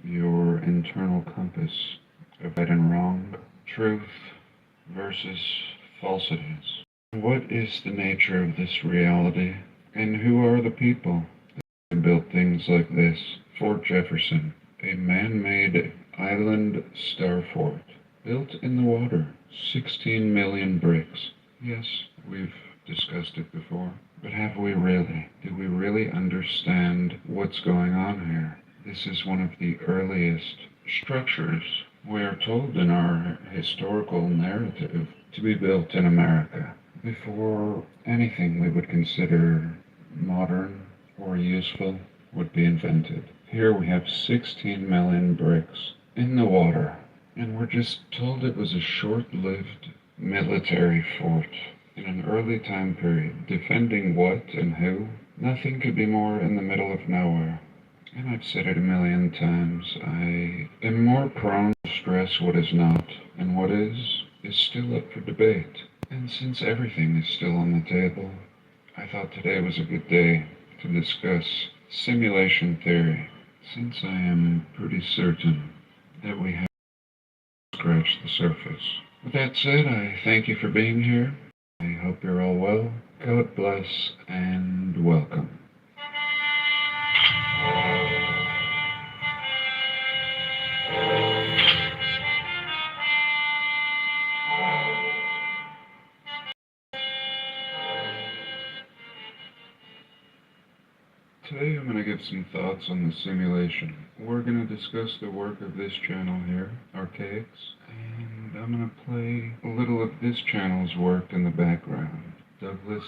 your internal compass of right and wrong, truth versus falsities. What is the nature of this reality, and who are the people that built things like this? Fort Jefferson, a man-made island star fort, built in the water, 16 million bricks. Yes, we've discussed it before, but have we really? Do we really understand what's going on here? This is one of the earliest structures we are told in our historical narrative to be built in America, before anything we would consider modern or useful would be invented. Here we have 16 million bricks in the water, and we're just told it was a short-lived military fort in an early time period. Defending what and who? Nothing could be more in the middle of nowhere. And I've said it a million times, I am more prone to stress what is not, and what is still up for debate. And since everything is still on the table, I thought today was a good day to discuss simulation theory, since I am pretty certain that we have scratched the surface. With that said, I thank you for being here. I hope you're all well. God bless and welcome. Today I'm going to give some thoughts on the simulation. We're going to discuss the work of this channel here, Archaics, and I'm going to play a little of this channel's work in the background, Douglas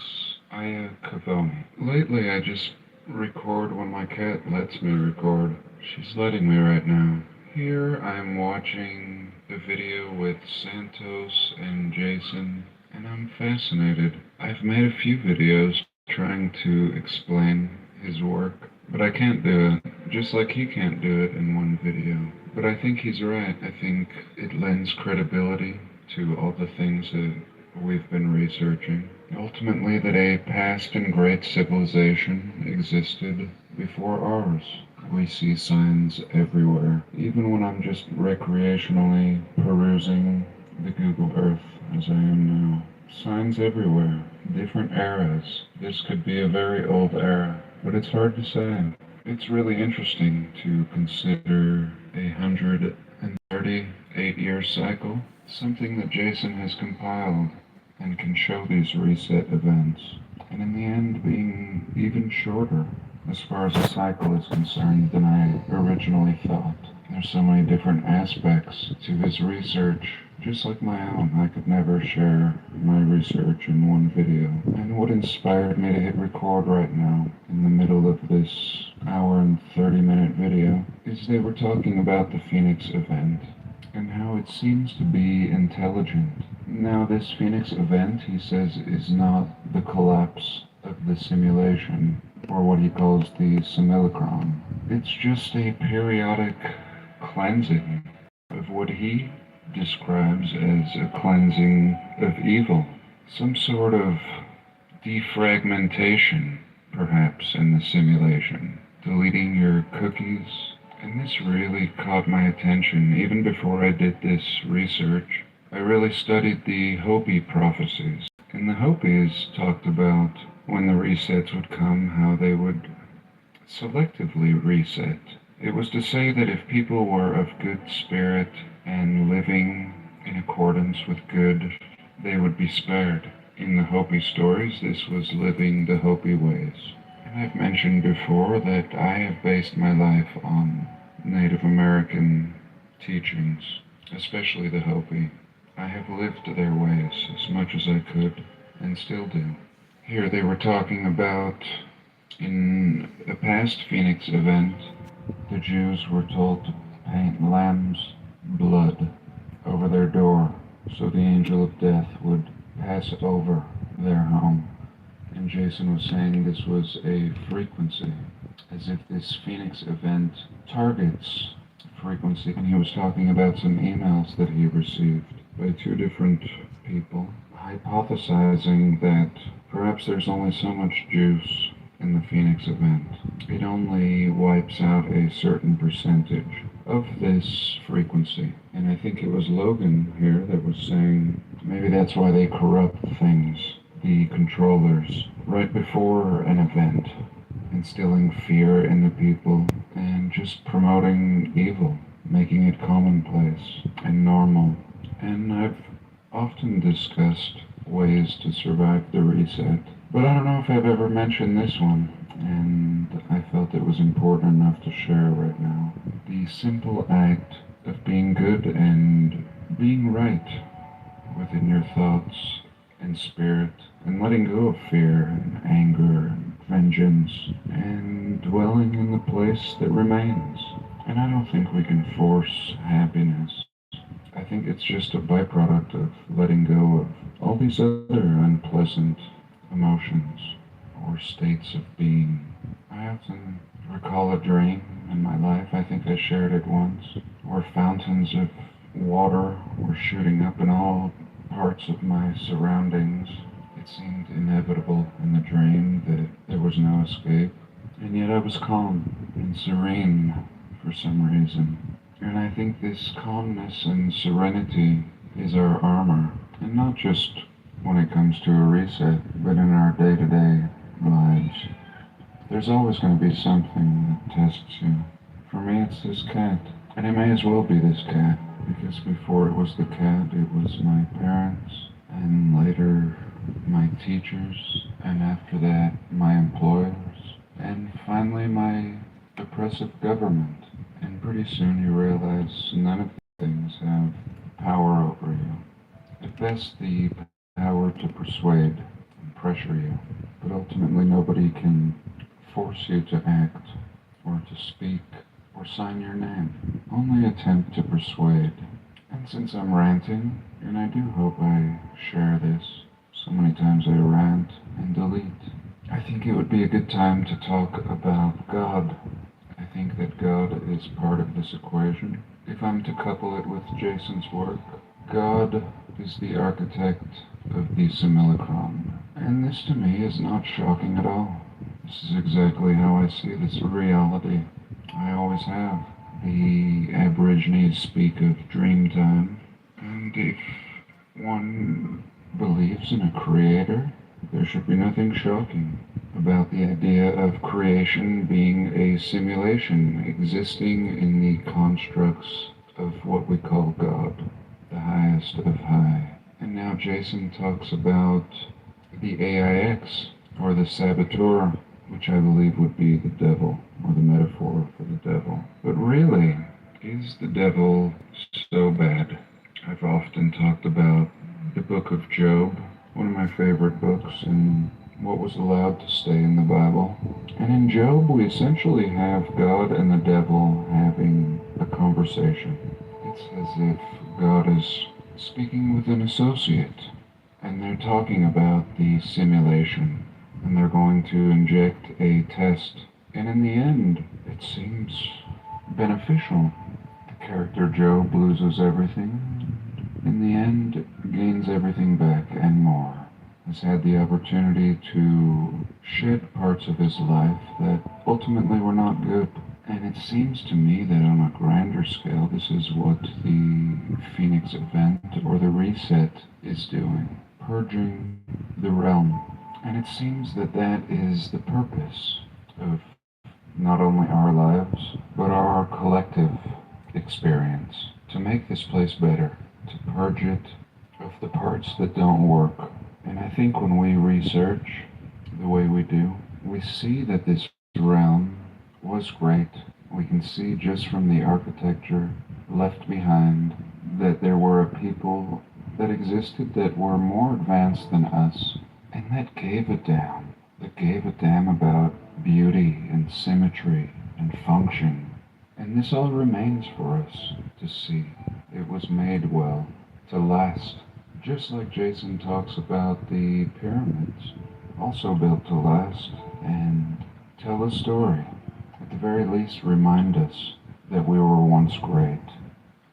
Iacovone. Lately I just record when my cat lets me record. She's letting me right now. Here I'm watching a video with Santos and Jason, and I'm fascinated. I've made a few videos trying to explain his work, but I can't do it, just like he can't do it in one video. But I think he's right. I think it lends credibility to all the things that we've been researching. Ultimately, that a past and great civilization existed before ours. We see signs everywhere, even when I'm just recreationally perusing the Google Earth, as I am now. Signs everywhere, different eras. This could be a very old era, but it's hard to say. It's really interesting to consider a 138-year cycle, something that Jason has compiled and can show these reset events, and in the end being even shorter as far as a cycle is concerned than I originally thought. There's so many different aspects to his research, just like my own. I could never share my research in one video. And what inspired me to hit record right now, in the middle of this hour and 30-minute video, is they were talking about the Phoenix event, and how it seems to be intelligent. Now, this Phoenix event, he says, is not the collapse of the simulation, or what he calls the simulacron. It's just a periodic cleansing of what he describes as a cleansing of evil. Some sort of defragmentation, perhaps, in the simulation. Deleting your cookies. And this really caught my attention. Even before I did this research, I really studied the Hopi prophecies. And the Hopis talked about when the resets would come, how they would selectively reset. It was to say that if people were of good spirit and living in accordance with good, they would be spared. In the Hopi stories, this was living the Hopi ways. And I've mentioned before that I have based my life on Native American teachings, especially the Hopi. I have lived their ways as much as I could, and still do. Here they were talking about, in a past Phoenix event, the Jews were told to paint lamb's blood over their door, so the angel of death would pass over their home. And Jason was saying this was a frequency, as if this Phoenix event targets frequency. And he was talking about some emails that he received by two different people, hypothesizing that perhaps there's only so much juice in the Phoenix event. It only wipes out a certain percentage of this frequency. And I think it was Logan here that was saying maybe that's why they corrupt things, the controllers, right before an event, instilling fear in the people and just promoting evil, making it commonplace and normal. And I've often discussed ways to survive the reset, but I don't know if I've ever mentioned this one, and I felt it was important enough to share right now. The simple act of being good and being right within your thoughts and spirit, and letting go of fear and anger and vengeance, and dwelling in the place that remains. And I don't think we can force happiness. I think it's just a byproduct of letting go of all these other unpleasant emotions or states of being. I often recall a dream in my life, I think I shared it once, where fountains of water were shooting up in all parts of my surroundings. It seemed inevitable in the dream that there was no escape, and yet I was calm and serene for some reason. And I think this calmness and serenity is our armor, and not just when it comes to a reset, but in our day-to-day lives. There's always going to be something that tests you. For me, it's this cat, and it may as well be this cat, because before it was the cat, it was my parents, and later my teachers, and after that, my employers, and finally my oppressive government. And pretty soon you realize none of these things have power over you. At best, the power to persuade and pressure you, but ultimately nobody can force you to act, or to speak, or sign your name. Only attempt to persuade. And since I'm ranting, and I do hope I share this, so many times I rant and delete, I think it would be a good time to talk about God. I think that God is part of this equation. If I'm to couple it with Jason's work, God is the architect of the simulacrum. And this to me is not shocking at all. This is exactly how I see this reality. I always have. The Aborigines speak of dream time, and if one believes in a creator, there should be nothing shocking about the idea of creation being a simulation existing in the constructs of what we call God, the highest of high. And now Jason talks about the AIX, or the saboteur, which I believe would be the devil, or the metaphor for the devil. But really, is the devil so bad? I've often talked about the book of Job, one of my favorite books, and what was allowed to stay in the Bible. And in Job, we essentially have God and the devil having a conversation. It's as if God is speaking with an associate, and they're talking about the simulation, and they're going to inject a test. And in the end, it seems beneficial. The character Job loses everything, in the end gains everything back and more. Has had the opportunity to shed parts of his life that ultimately were not good. And it seems to me that on a grander scale, this is what the Phoenix event or the reset is doing, purging the realm. And it seems that that is the purpose of not only our lives, but our collective experience, to make this place better, to purge it of the parts that don't work. And I think when we research the way we do, we see that this realm was great. We can see just from the architecture left behind that there were a people that existed that were more advanced than us, and that gave a damn. That gave a damn about beauty and symmetry and function. And this all remains for us to see. It was made well, to last. Just like Jason talks about the pyramids, also built to last and tell a story. At the very least, remind us that we were once great,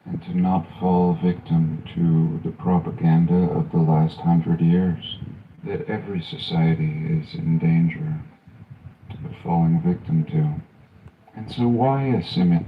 and to not fall victim to the propaganda of the last 100 years, that every society is in danger. but falling victim to. And so why is Simit